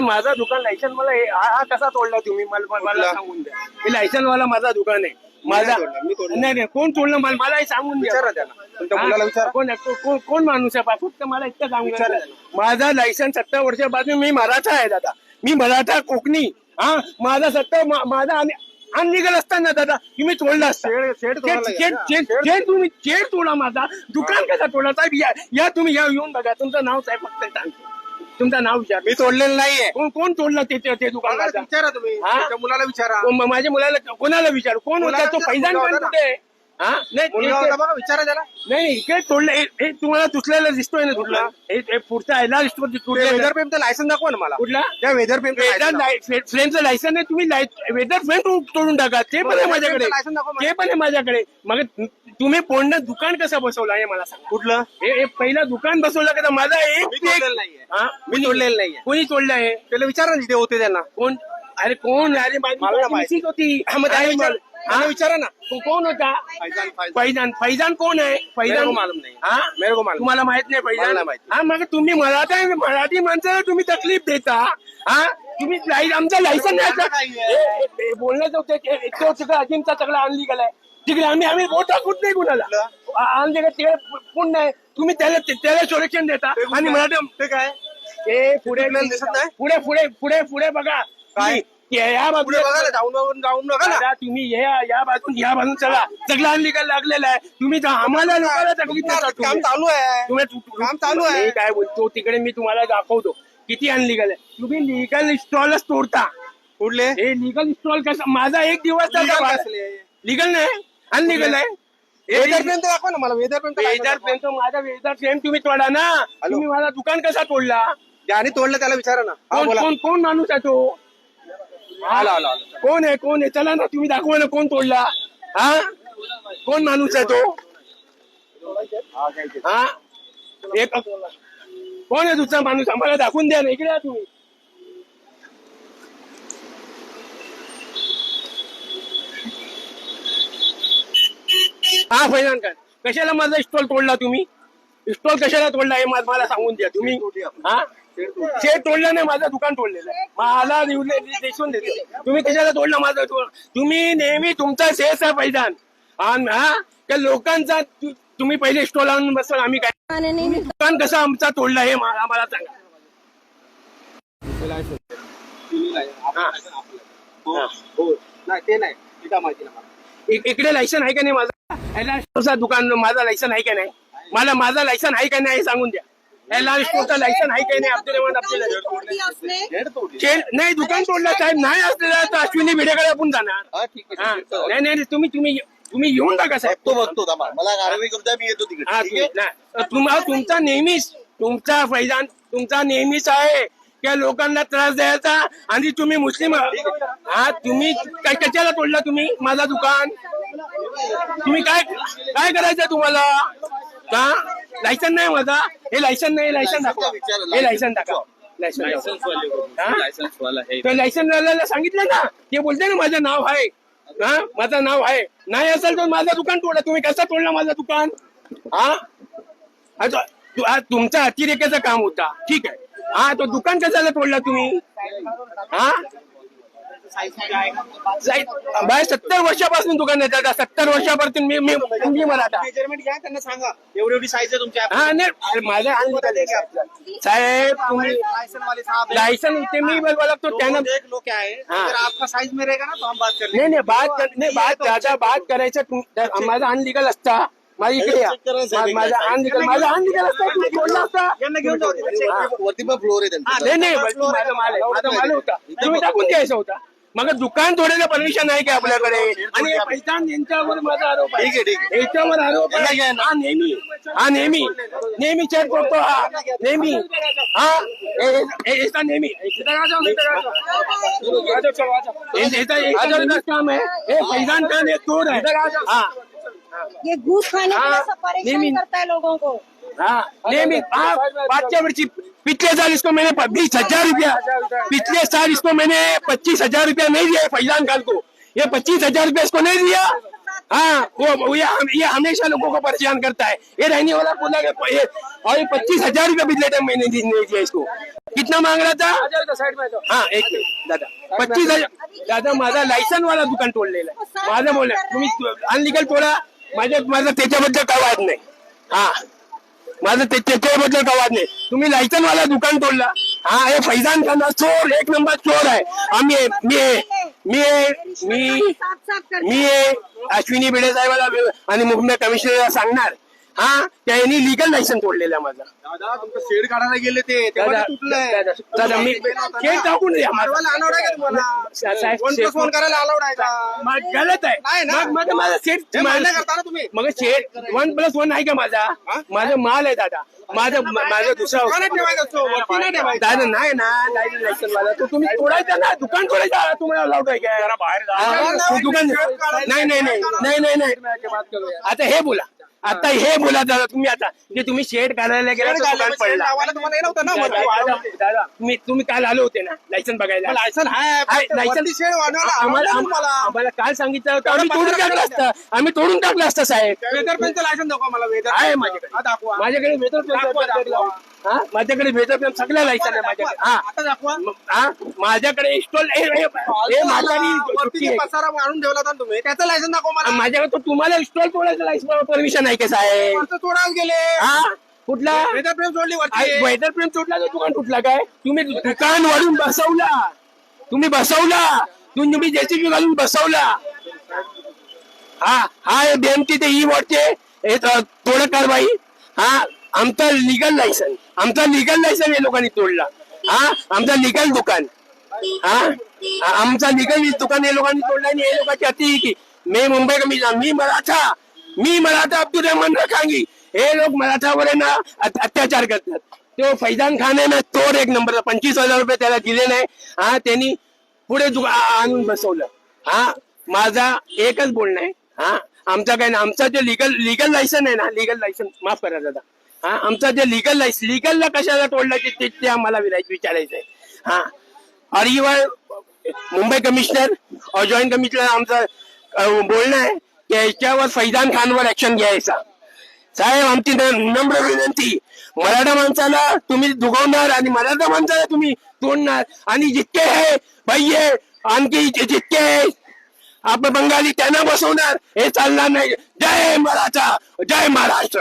माझा दुकान लायसन मला हा कसा तोडला तुम्ही मला सांगून द्या. हे लायसन वाला माझा दुकान आहे. माझा नाही कोण तोडलं मला हे सांगून द्या. कोण माणूस आहे फक्त मला इतकं सांगून. माझा लायसन 70 वर्षापासून मी मराठा आहे दादा. मी मराठा कोकणी. हा माझा 70 माझा अनलिगल असताना दादा तुम्ही तोडला असता. तुम्ही चेड तोडा माझा दुकान कसा तोडला साहेब. या तुम्ही येऊन बघा. तुमचं नाव साहेब फक्त सांगतो. तुमचं नाव विचार. मी तोडलेलं नाहीये. कोण तोडलं ते दुकान विचारा तुम्ही. मुलाला विचारा. माझ्या मुलाला कोणाला विचारू. कोण होता तो पैजान कुठे. हा नाही विचारा त्याला. नाही इकडे तोडलं हे तुम्हाला दुसऱ्याला दिसतोय ना. तुटला हे पुढचा ह्याला दिसतो. वेदर फ्रेमचं लायसन दाखवा ना मला. कुठला त्या वेदर फ्रेमचं लायसन आहे. तुम्ही वेदर फ्रेम तोडून टाका. ते पण आहे माझ्याकडे. ते पण आहे माझ्याकडे. मग तुम्ही पूर्ण दुकान कसं बसवलं हे मला सांगा. कुठलं हे पहिलं दुकान बसवलं का. माझा एक मी तोडलेलं नाहीये. कोणी तोडलं आहे त्याला विचारा. तिथे होते त्यांना. कोण अरे कोण. अरे माझी होती विचारा ना. कोण होता फैजान कोण आहे. फैजान मालूम नाही. मेरे को मालूम. तुम्हाला माहित नाही फैजान. हा मग तुम्ही मराठी माणसाला तुम्ही तकलीफ देता. हा तुम्ही आमचा लायसन नाही बोलण्याचं होतं. अजिंठा सगळा आणली गेलाय तिकडे. आम्ही वोट टाकूच नाही कुणाला. आणले तिकडे कोण नाही. तुम्ही त्याला संरक्षण देता. आणि मराठी काय ते पुढे पुढे पुढे पुढे पुढे बघा. काय या बाजूला जाऊन बघा. तुम्ही या बाजून चला. सगळं अनलिगल लागलेलं आहे. तुम्ही आम्हाला लोकांना तकलीफ देता. काम चालू आहे. काम चालू आहे. काय बोलतो तिकडे मी तुम्हाला दाखवतो किती अनलिगल आहे. तुम्ही लिगल स्टॉलच तोडता. कुठले हे लिगल स्टॉल कसं. माझा एक दिवस लिगल नाही अनलिगल आहे. वेदर फ्रेम दाखवा ना मला. वेदर फ्रेम तो माझा वेदर फ्रेम तुम्ही तोडा ना. तुम्ही माझा दुकान कसा तोडला. ज्याने तोडलं त्याला विचारा ना. कोण माणूस आहे तो. कोण आहे चला ना. तुम्ही दाखवा ना कोण तोडला. हा कोण माणूस आहे तो. हा एक कोण आहे दुसरा माणूस. आम्हाला दाखवून द्या ना. इकडे या तुम्ही. हा फैजान काय कशाला माझा स्टॉल तोडला तुम्ही. स्टॉल कशाला तोडला हे मला सांगून द्या तुम्ही. हा शेड तोडलं नाही. माझं दुकान तोडलेलं आहे. मला दिसून देतो. तुम्ही कशाला तोडला माझं. तुम्ही नेहमी तुमचा शेष आहे फैजान. हा त्या लोकांचा तुम्ही पहिले स्टॉल आणून बसला. आम्ही काय दुकान कसं आमचा तोडला हे आम्हाला सांगा. इकडे लायसन आहे का नाही माझा. दुकान माझा लायसन आहे का नाही. माझा लायसन आहे का नाही हे सांगून द्या. स्टोरचा लायसन आहे काही नाही. नाही दुकान तोडलं साहेब. नाही असलेला तर अश्विनी भिडेकडे आपण जाणार. नाही तुम्ही येऊन टाका साहेब. तो बघतो मला कारवाई करता. मी येतो तिकडे. तुमचा नेहमीच तुमचा फैजान तुमचा नेहमीच आहे त्या लोकांना त्रास द्यायचा. आणि तुम्ही मुस्लिम. हा तुम्ही काय कशाला तोडला तुम्ही माझा दुकान. तुम्ही काय करायचं तुम्हाला. का लायसन नाही माझा. हे लायसन नाही. लायसन दाखवा. हे लायसन दाखवा. लायसन वाल्याला सांगितलं ना. ते बोलते ना माझं नाव आहे. हा माझं नाव आहे. नाही असेल तर माझं दुकान तोडा. तुम्ही कसं तोडलं माझं दुकान. हा तुमचा अतिरेकाचं काम होता. ठीक आहे. हा तो दुकान कशाला तोडला तुम्ही. हा बाय 70 वर्षापासून दुकान येतात. 70 वर्षापासून मी मराठा. मेजरमेंट घ्या त्यांना सांगा. एवढी साईज आहे तुमच्या. हा नाही माझ्या साहेब तुम्ही लायसन इथे मी बोलवा लागतो. त्यांना लोक आहे आपका साईज में रहेगा ना तो हम बात कर. नाही बात करायचं. माझा अनलिगल असता. माझी इकडे माझा अनलिगल असता. तुम्ही तोडला असता. वरती पण फ्लोर आहे. नाही माझा माल होता. तुम्ही टाकून द्यायचा होता. मग दुकान तोडायला परमिशन आहे का आपल्याकडे. आणि फैजान यांच्यावर माझा आरोप आहे. याच्यावर आरोप आहे. नेहमी चेक करतो. हा नेहमी नेहमी काम आहे. हे फैजान खान एक चोर आहे. हा ये घूस खाने के लिए सब परेशान करता है लोगों को. हाँ पाँच वर्षी पिछले साल इसको मैंने 20,000 रुपया. पिछले साल इसको मैंने 25,000 रुपया नहीं दिया फैजान खान को. ये 25,000 रुपया इसको नहीं दिया. हाँ ये हमेशा लोगों को परेशान करता है। ये रहने वाला बोला और ये 25,000 रुपये पिछले टाइम मैंने नहीं दिया इसको। कितना मांग रहा था साइड में? हाँ एक मिनिट दादा, 25,000 दादा माझा लायसन वाला दुकान तोडलेलं आहे। माझं बोल तुम्ही अनलिगल तोडा, माझं त्याच्याबद्दल काय वाद नाही। हा माझं त्याच्याबद्दल काय वाद नाही। तुम्ही लायसन वाला दुकान तोडला। हा हे फैजान खान चोर, एक नंबर चोर आहे। मी अश्विनी भिडे साहेबाला आणि मुख्य कमिशनरला सांगणार। हा त्यांनी लिगल लायसन तोडलेलं आहे माझं। दादा तुमचं शेड काढायला गेले ते तुटलंय। दादा मी शेड टाकून द्या अलाउड आहे का तुम्हाला? फोन करायला अलाउड आहे का? गलत आहे नाही ना. मग माझा शेड मान्य करता ना तुम्ही? मग शेड 1+1 आहे का माझा? माझा माल आहे दादा, माझं दुसरा दुकानात ठेवायचा असतो, वरती नाही ठेवायचा. दादा नाही ना लायसन वाला तो तुम्ही तोडायचा ना, दुकान तोडायचा तुम्हाला अलाउड आहे का? बाहेर दुकान नाही आता हे बोला, आता हे बोला दादा तुम्ही आता जे तुम्ही शेड काढायला गेला तर दुकान पडला। तुम्हाला हे नव्हतं ना दादा तुम्ही काल आले होते ना लायसन बघायला? लायसन आहे लायसन शेड वाढवायला आम्हाला काल सांगितलं होतं, आम्ही तोडून टाकलं असतं, आम्ही तोडून टाकलं असतं साहेब। वेदर पेनचं लायसन दाखवा मला. वेदर आहे माझ्याकडे, दाखवा. माझ्याकडे वेदर पेन, माझ्याकडे वेदर पेन सगळ्या लायसन आहे माझ्याकडे। हा आता दाखवा. माझ्याकडे स्टॉल पसारा वाढून ठेवला होता तुम्ही, त्याचं लायसन दाखवा मला. माझ्याकडे तो तुम्हाला स्टॉल तोडायचं लायसन परमिशन आहे का साहेब? तोडायला गेले. हा कुठला वेदर पेन सोडली वरती. वेदर पेन तोडला तर दुकान तुटला काय? तुम्ही दुकान वाढून बसवला, तुम्ही जेसीबी घालून बसवला। हा बेमती ते ई वॉटचे थोडं कारवाई। हा आमचं लिगल लायसन या लोकांनी तोडला। हा आमचा लिगल दुकान, आमचा लिगल दुकान या लोकांनी तोडला आणि हे लोकांची अति मी मुंबई कमिशनर, मी मराठा अब्दुल रहमान रखांगी। हे लोक मराठावर आहे ना अत्याचार करतात। तो फैजान खान आहे ना चोर एक नंबरचा, 25,000 रुपये त्याला दिले नाही। हा त्यांनी पुढे आणून बसवलं। हा माझा एकच बोलणं आहे, हा आमचा काय ना, आमचा जे लिगल लायसन आहे ना, लिगल लायसन माफ करा दादा, हा आमचा जे लिगलला कशाला तोडला ते आम्हाला विचारायचं आहे। हा आणि मुंबई कमिशनर और जॉईंट कमिशनर आमचं बोलणं आहे की याच्यावर फैजान खानवर ऍक्शन घ्यायचा। साहेब आमची नम्र विनंती, मराठा माणसाला तुम्ही दुखवणार आणि मराठा माणसाला तुम्ही तोडणार, आणि जितके आहे भैये आणखी जितके आहे आपण बंगाली त्यांना बसवणार, हे चालणार नाही। जय मराठा, जय महाराष्ट्र।